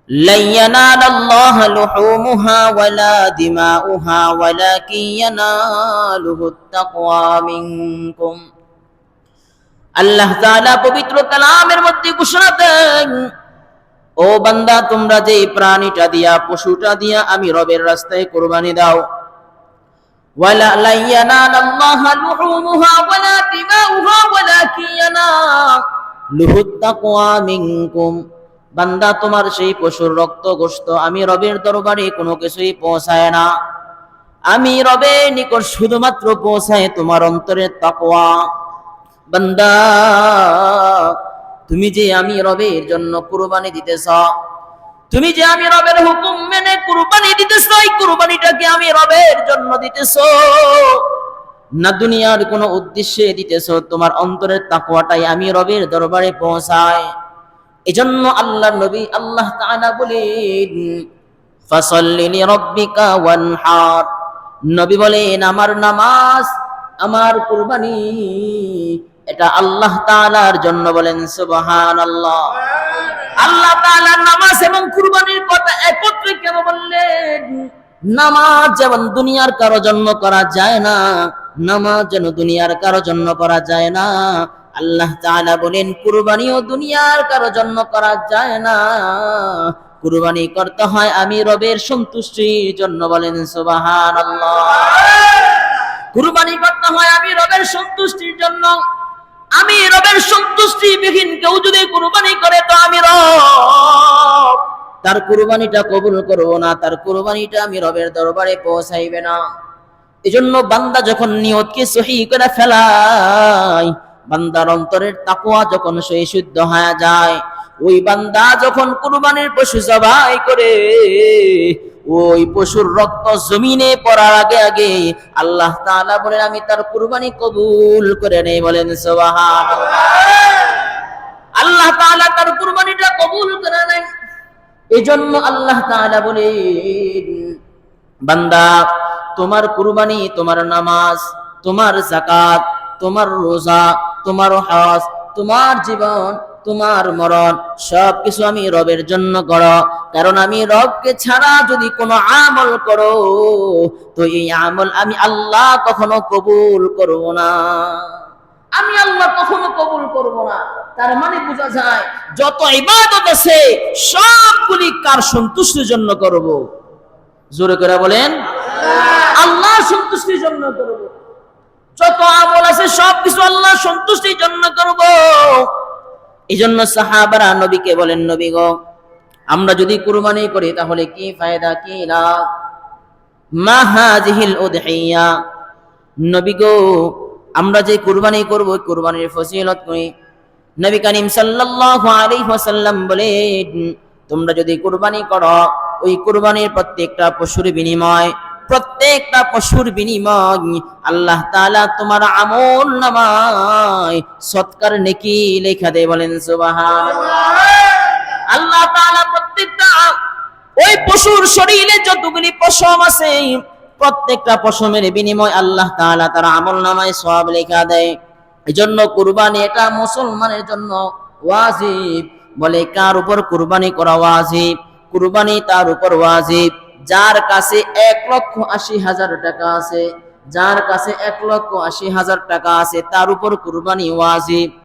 لن ينال الله لحومها ولا دماؤها ولكن يناله التقوى منكم। আল্লাহ তাআলা পবিত্র কালামের মধ্যে ঘোষণা দেন, ও বান্দা, তোমরা যে প্রাণীটা দিয়া, পশুটা দিয়া আমি রবের রাস্তায় কুরবানি দাও, ওয়ালা লায়ানালাল্লাহু লুহুমুহা ওয়ালা দিমাউহা ওয়ালাকিন ইয়ানালুহুত তাকওয়া মিনকুম। বান্দা, তোমার সেই পশুর রক্ত গোশত আমি রবের দরবারে কোনো কিছুই পৌঁছায় না। আমি রবের নিকট শুধুমাত্র পৌঁছায় তোমার অন্তরের তাকওয়া। বান্দা, তুমি যে আমি রবের জন্য কুরবানি দিতেছ, তুমি যে আমি রবের হুকুম মেনে কুরবানি দিতেছ, এই কুরবানিটাকে আমি রবের জন্য দিতেছ না দুনিয়ার কোনো উদ্দেশ্যে দিতেছ, তোমার অন্তরের তাকওয়াটাই আমি রবের দরবারে পৌঁছায়। এজন্য আল্লাহর নবী আল্লাহ তাআলা বলেন, ফাসাল্লি লিরাব্বিকা ওয়ানহার। নবী বলেন, আমার নামাজ, আমার কুরবানি এটা আল্লাহ তাআলার জন্য। বলেন সুবহানাল্লাহ। আল্লাহ তাআলা নামাজ এবং কুরবানির কথা একত্রে কেন বললেন? নামাজ যেমন দুনিয়ার কারো জন্য করা যায় না, নামাজ যেন দুনিয়ার কারো জন্য করা যায় না, আল্লাহ তাআলা বলেন কুরবানিও দুনিয়ার কারো জন্য করা যায় না। কুরবানি করতে হয় আমি রবের সন্তুষ্টির জন্য। বলেন সুবহানাল্লাহ। কুরবানি করতে হয় আমি রবের সন্তুষ্টির জন্য। আমি রবের সন্তুষ্টি বিহীন কেউ যদি কুরবানি করে তো আমি রব তার কুরবানিটা কবুল করব না, তার কুরবানিটা আমি রবের দরবারে পৌঁছাইবে না। এজন্য বান্দা যখন নিয়তকে সহিহ করে ফেলায়, বান্দার অন্তরের তাকওয়া যখন সহি শুদ্ধ হয়ে যায়, ওই বান্দা যখন কুরবানির পশু জবাই করে, ওই পশুর রক্ত জমিনে পড়ার আগে আগে আল্লাহ তাআলা বলেন আমি তার কুরবানি কবুল করে নেই। বলেন সুবহানাল্লাহ। আল্লাহ তাআলা তার কুরবানিটা কবুল করে নেন। এজন্য আল্লাহ তাআলা বলেন, বান্দা, তোমার কুরবানি, তোমার নামাজ, তোমার যাকাত, তোমার রোজা, তোমার হজ, তোমার জীবন, তোমার মরণ সবকিছু আমি রবের জন্য করো। কারণ আমি রবকে ছাড়া যদি কোনো আমল করো তো এই আমল আমি আল্লাহ কখনো কবুল করব না। আমি আল্লাহ কখনো কবুল করব না। তার মানে বোঝা যায় যত ইবাদত আছে সবগুলি কার সন্তুষ্টির জন্য করব? জোরে করে বলেন, আল্লাহ সন্তুষ্টির জন্য করব। যত আমল আছে সবকিছু আল্লাহ সন্তুষ্টির জন্য করব। এজন্য সাহাবারা নবীকে বলেন, নবী গো, আমরা যদি কুরবানি করি তাহলে কি ফায়দা, কি লাভ? মা হাযিহিল উদহিয়া। নবী গো, আমরা যে কুরবানি করব কুরবানির ফজিলত কই। নবী করিম সাল্লাল্লাহু আলাইহি ওয়াসাল্লাম বলেন, তোমরা যদি কুরবানি করো, ওই কুরবানির প্রত্যেকটা পশুর বিনিময়, প্রত্যেকটা পশুর বিনিময় আল্লাহ তাআলা তোমার আমলনামায় সৎকার নেকি লেখা দেয়। বলেন সুবহানাল্লাহ। আল্লাহ তাআলা প্রত্যেকটা ওই পশুর শরীরে যতগুলি পশম আছে প্রত্যেকটা পশমের বিনিময় আল্লাহ তাআলা তার আমলনামায় সওয়াব লেখা দেয়। এজন্য কুরবানি এটা মুসলমানের জন্য ওয়াজিব। বলে কার উপর কুরবানি করা ওয়াজিব? কুরবানি তার উপর ওয়াজিব যার কাছে 1,80,000 টাকা আছে, যার কাছে 1,80,000 টাকা আছে তার উপর কুরবানি ওয়াজিব।